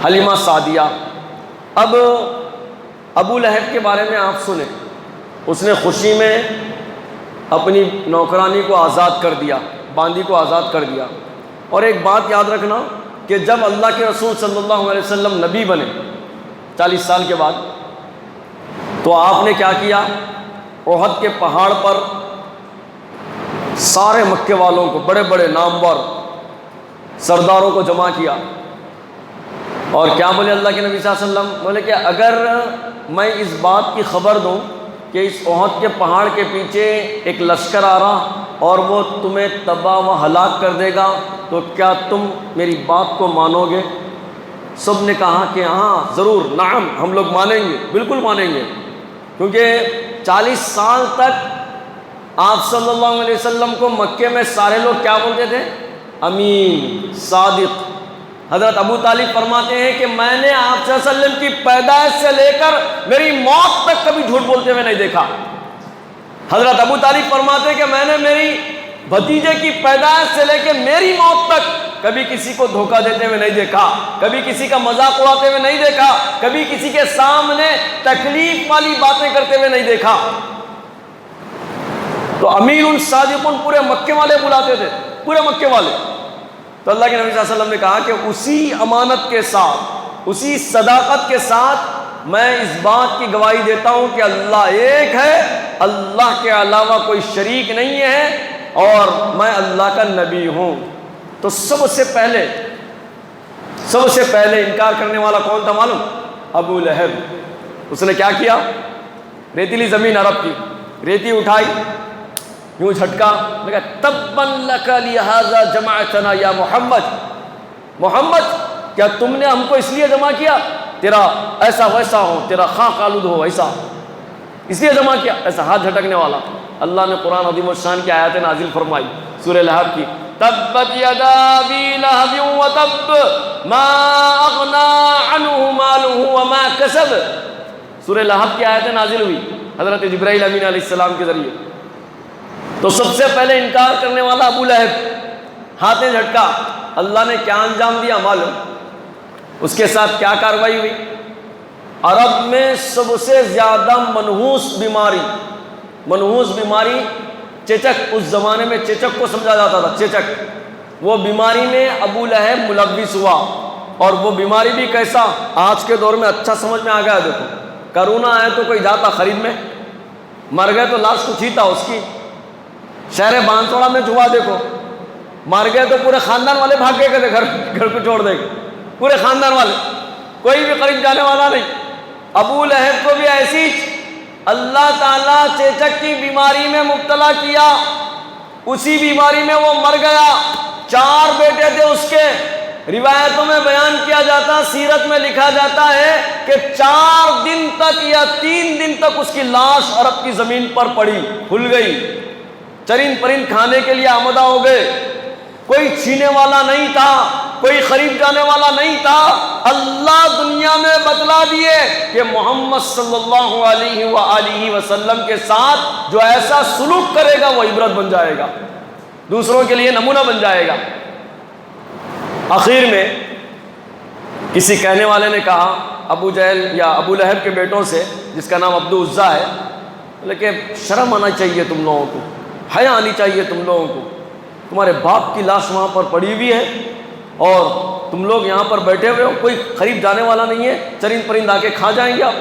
حلیمہ سعدیہ۔ اب ابو لہب کے بارے میں آپ سنیں، اس نے خوشی میں اپنی نوکرانی کو آزاد کر دیا، باندی کو آزاد کر دیا۔ اور ایک بات یاد رکھنا کہ جب اللہ کے رسول صلی اللہ علیہ وسلم نبی بنے 40 سال کے بعد، تو آپ نے کیا کیا؟ احد کے پہاڑ پر سارے مکے والوں کو، بڑے بڑے نامور سرداروں کو جمع کیا، اور کیا بولے اللہ کے نبی صلی اللہ علیہ وسلم؟ بولے کہ اگر میں اس بات کی خبر دوں کہ اس احد کے پہاڑ کے پیچھے ایک لشکر آ رہا اور وہ تمہیں تباہ و ہلاک کر دے گا، تو کیا تم میری بات کو مانو گے؟ سب نے کہا کہ ہاں ضرور، نعم، ہم لوگ مانیں گے، بالکل مانیں گے، کیونکہ 40 سال تک آپ صلی اللہ علیہ وسلم کو مکے میں سارے لوگ کیا بولتے تھے؟ امین، صادق۔ حضرت ابو طالب فرماتے ہیں کہ میں نے آپ صلی اللہ علیہ وسلم کی پیدائش سے لے کر میری موت تک کبھی جھوٹ بولتے ہوئے نہیں دیکھا۔ حضرت ابو طالب فرماتے ہیں کہ میں نے میری بھتیجے کی پیدائش سے لے کے میری موت تک کبھی کسی کو دھوکہ دیتے ہوئے نہیں دیکھا، کبھی کسی کا مذاق اڑاتے ہوئے نہیں دیکھا، کبھی کسی کے سامنے تکلیف والی باتیں کرتے ہوئے نہیں دیکھا۔ تو امین صادقون پورے مکے والے بلاتے تھے، پورے مکے والے۔ تو اللہ کے نبی صلی اللہ علیہ وسلم نے کہا کہ اسی امانت کے ساتھ، اسی صداقت کے ساتھ میں اس بات کی گواہی دیتا ہوں کہ اللہ ایک ہے، اللہ کے علاوہ کوئی شریک نہیں ہے، اور میں اللہ کا نبی ہوں۔ تو سب سے پہلے انکار کرنے والا کون تھا معلوم؟ ابو لہب۔ اس نے کیا کیا؟ ریتیلی زمین عرب کی ریتی اٹھائی، یوں جھٹکا، کہا تبًّا لک لہذا جمعتنا یا محمد، کیا تم نے ہم کو اس لیے جمع کیا؟ تیرا ایسا ویسا ہو، تیرا خاک آلود ہو، ایسا اس لیے جمع کیا؟ ایسا ہاتھ جھٹکنے والا۔ اللہ نے قرآن عظیم الشان کی آیاتیں نازل فرمائی، سورہ لہب کی، تبت یدا ابی لہب وتب ما اغنی عنہ مالہ وما کسب۔ سورہ لہب کی آیتیں نازل ہوئی حضرت جبرائیل امین علیہ السلام کے ذریعے۔ تو سب سے پہلے انکار کرنے والا ابو لہب، ہاتھیں جھٹکا۔ اللہ نے کیا انجام دیا معلوم؟ اس کے ساتھ کیا کارروائی ہوئی؟ عرب میں سب سے زیادہ منحوس بیماری چیچک، اس زمانے میں چیچک کو سمجھا جاتا تھا، چیچک، وہ بیماری میں ابو لہب ملوث ہوا۔ اور وہ بیماری بھی کیسا؟ آج کے دور میں اچھا سمجھ میں آ گیا۔ دیکھو کرونا آئے تو کوئی جاتا خرید میں، مر گئے تو لاش کچھ ہی تھا اس کی۔ شہر بانسوڑا میں ہوا، دیکھو مر گئے تو پورے خاندان والے بھاگ گئے تھے، گھر کو چھوڑ دے گئے، پورے خاندان والے، کوئی بھی قریب جانے والا نہیں۔ ابو لہب کو بھی ایسی اللہ تعالیٰ چیچک کی بیماری میں مبتلا کیا، اسی بیماری میں وہ مر گیا۔ 4 بیٹے تھے اس کے، روایتوں میں بیان کیا جاتا، سیرت میں لکھا جاتا ہے کہ 4 دن تک یا 3 دن تک اس کی لاش عرب کی زمین پر پڑی، پھول گئی، چرند پرند کھانے کے لیے آمدہ ہو گئے۔ کوئی چھینے والا نہیں تھا، کوئی خرید جانے والا نہیں تھا۔ اللہ دنیا میں بتلا دیے کہ محمد صلی اللہ علیہ وآلہ وسلم کے ساتھ جو ایسا سلوک کرے گا وہ عبرت بن جائے گا، دوسروں کے لیے نمونہ بن جائے گا۔ آخر میں کسی کہنے والے نے کہا ابو جہل یا ابو لہب کے بیٹوں سے، جس کا نام عبد العزیٰ ہے، لیکن شرم آنا چاہیے تم لوگوں کو، حیا آنی چاہیے تم لوگوں کو، تمہارے باپ کی لاش وہاں پر پڑی ہوئی ہے اور تم لوگ یہاں پر بیٹھے ہوئے ہو، کوئی قریب جانے والا نہیں ہے، چرند پرند آ کے کھا جائیں گے آپ۔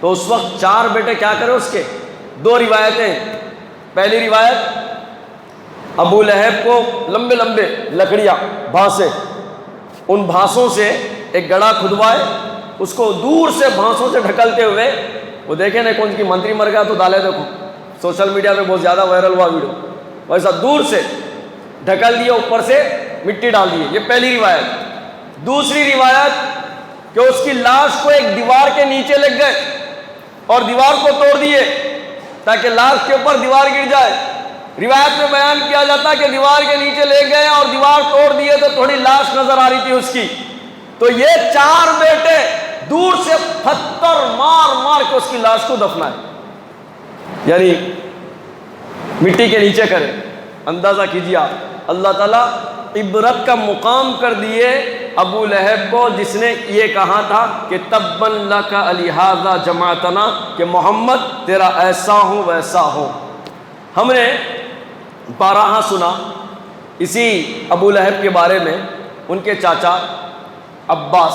تو اس وقت 4 بیٹے کیا کرے اس کے؟ 2 روایتیں۔ پہلی روایت، ابو لہب کو لمبے لمبے لکڑیاں، بھانسیں، ان بھانسوں سے ایک گڑھا کھدوائے، اس کو دور سے بھانسوں سے ڈھکلتے ہوئے، وہ دیکھیں نا کون کی منتری مر گیا تو ڈالے، دیکھو سوشل میڈیا پہ بہت زیادہ وائرل ہوا ویڈیو، ویسا دور سے ڈھکل دیا، اوپر سے مٹی ڈال دی۔ یہ پہلی روایت۔ دوسری روایت کہ اس کی لاش کو ایک دیوار کے نیچے لگ گئے اور دیوار کو توڑ دیے تاکہ لاش کے اوپر دیوار گر جائے۔ روایت میں بیان کیا جاتا ہے کہ دیوار کے نیچے لے گئے اور دیوار توڑ دیے تو تھوڑی لاش نظر آ رہی تھی اس کی۔ تو یہ 4 بیٹے دور سے پتھر مار مار کے اس کی لاش کو دفنائے، یعنی مٹی کے نیچے کرے۔ اندازہ کیجیے آپ، اللہ تعالیٰ عبرت کا مقام کر دیے ابو لہب کو جس نے یہ کہا تھا کہ تبًّا لک لہذا جمعتنا، کہ محمد تیرا ایسا ہو ویسا ہو۔ ہم نے بارہا سنا اسی ابو لہب کے بارے میں، ان کے چاچا عباس،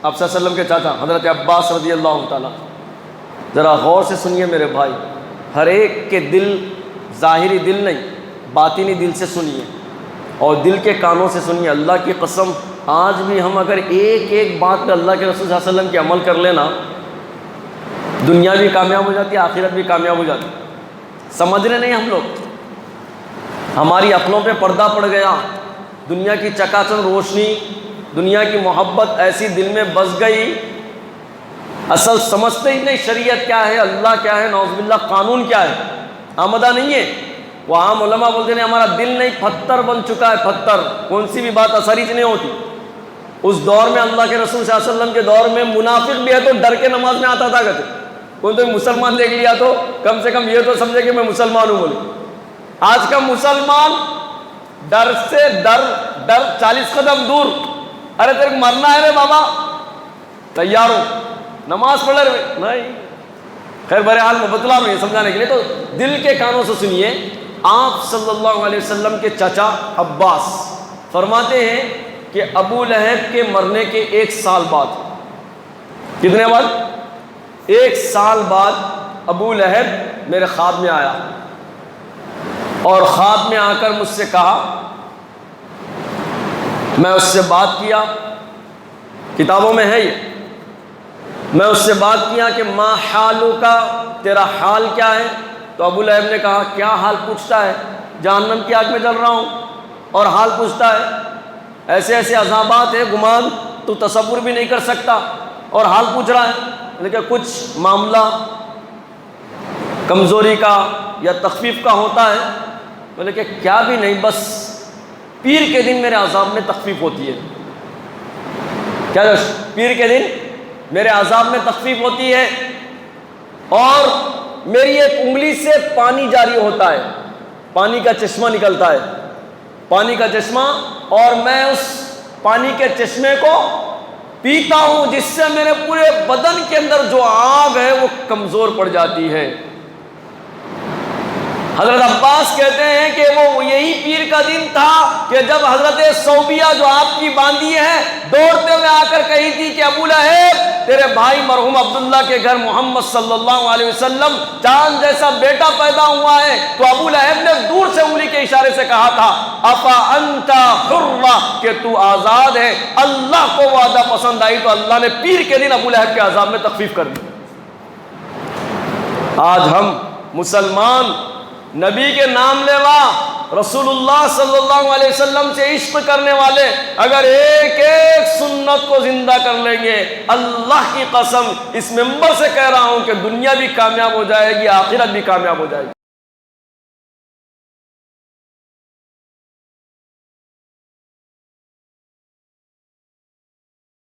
آپ صلی اللہ علیہ وسلم کے چاچا حضرت عباس رضی اللہ تعالیٰ۔ ذرا غور سے سنیے میرے بھائی، ہر ایک کے دل، ظاہری دل نہیں، باطنی دل سے سنیے اور دل کے کانوں سے سنیے۔ اللہ کی قسم، آج بھی ہم اگر ایک ایک بات پہ اللہ کے رسول صلی اللہ علیہ وسلم کے عمل کر لینا، دنیا بھی کامیاب ہو جاتی ہے، آخرت بھی کامیاب ہو جاتی ہے۔ سمجھ رہے نہیں ہم لوگ؟ ہماری عقلوں پہ پردہ پڑ گیا، دنیا کی چکاچوند روشنی، دنیا کی محبت ایسی دل میں بس گئی، اصل سمجھتے ہی نہیں شریعت کیا ہے، اللہ کیا ہے، نعوذ باللہ قانون کیا ہے، آمدہ نہیں ہے۔ وہ عام علماء بولتے ہیں ہمارا دل نہیں، پتھر بن چکا ہے، پتھر، کون سی بھی بات اثر ہی نہیں ہوتی۔ اس دور میں اللہ کے رسول صلی اللہ علیہ وسلم کے دور میں منافق بھی ہے تو ڈر کے نماز میں آتا تھا، کہتے کوئی تو مسلمان دیکھ لیا تو کم سے کم یہ تو سمجھے کہ میں مسلمان ہوں بولے۔ آج کا مسلمان ڈر سے ڈر 40 قدم دور، ارے تیرے کو مرنا ہے رے بابا، تیار ہو، نماز پڑھ رہے نہیں۔ خیر بہرحال میں بتلا رہا ہوں یہ سمجھانے کے لیے، تو دل کے کانوں سے سنیے۔ آپ صلی اللہ علیہ وسلم کے چچا عباس فرماتے ہیں کہ ابو لہب کے مرنے کے 1 سال بعد، کتنے بعد؟ 1 سال بعد ابو لہب میرے خواب میں آیا اور خواب میں آ کر مجھ سے کہا، میں اس سے بات کیا، کتابوں میں ہے یہ، میں اس سے بات کیا کہ ما حالک، تیرا حال کیا ہے؟ تو ابو لہب نے کہا کیا حال پوچھتا ہے، جہنم کی آگ میں جل رہا ہوں اور حال پوچھتا ہے، ایسے ایسے عذابات ہیں گمان تو تصور بھی نہیں کر سکتا اور حال پوچھ رہا ہے۔ لیکن کچھ معاملہ کمزوری کا یا تخفیف کا ہوتا ہے، بولے کہ کیا بھی نہیں، بس پیر کے دن میرے عذاب میں تخفیف ہوتی ہے۔ کیا پیر کے دن میرے عذاب میں تخفیف ہوتی ہے اور میری ایک انگلی سے پانی جاری ہوتا ہے، پانی کا چشمہ نکلتا ہے، پانی کا چشمہ، اور میں اس پانی کے چشمے کو پیتا ہوں جس سے میرے پورے بدن کے اندر جو آگ ہے وہ کمزور پڑ جاتی ہے۔ حضرت عباس کہتے ہیں کہ وہ یہی پیر کا دن تھا کہ جب حضرت صوبیہ جو آپ کی باندھی ہے دوڑتے ہوئے آ کر کہی تھی کہ ابو لہب تیرے بھائی مرحوم عبداللہ کے گھر محمد صلی اللہ علیہ وسلم چاند جیسا بیٹا پیدا ہوا ہے، تو ابو لہب نے دور سے انگلی کے اشارے سے کہا تھا افا انت حر، کہ تو آزاد ہے۔ اللہ کو وعدہ پسند آئی تو اللہ نے پیر کے دن ابو لہب کے عذاب میں تخفیف کر دی۔ آج ہم مسلمان نبی کے نام لیوا، رسول اللہ صلی اللہ علیہ وسلم سے عشق کرنے والے اگر ایک ایک سنت کو زندہ کر لیں گے، اللہ کی قسم اس منبر سے کہہ رہا ہوں کہ دنیا بھی کامیاب ہو جائے گی، آخرت بھی کامیاب ہو جائے گی۔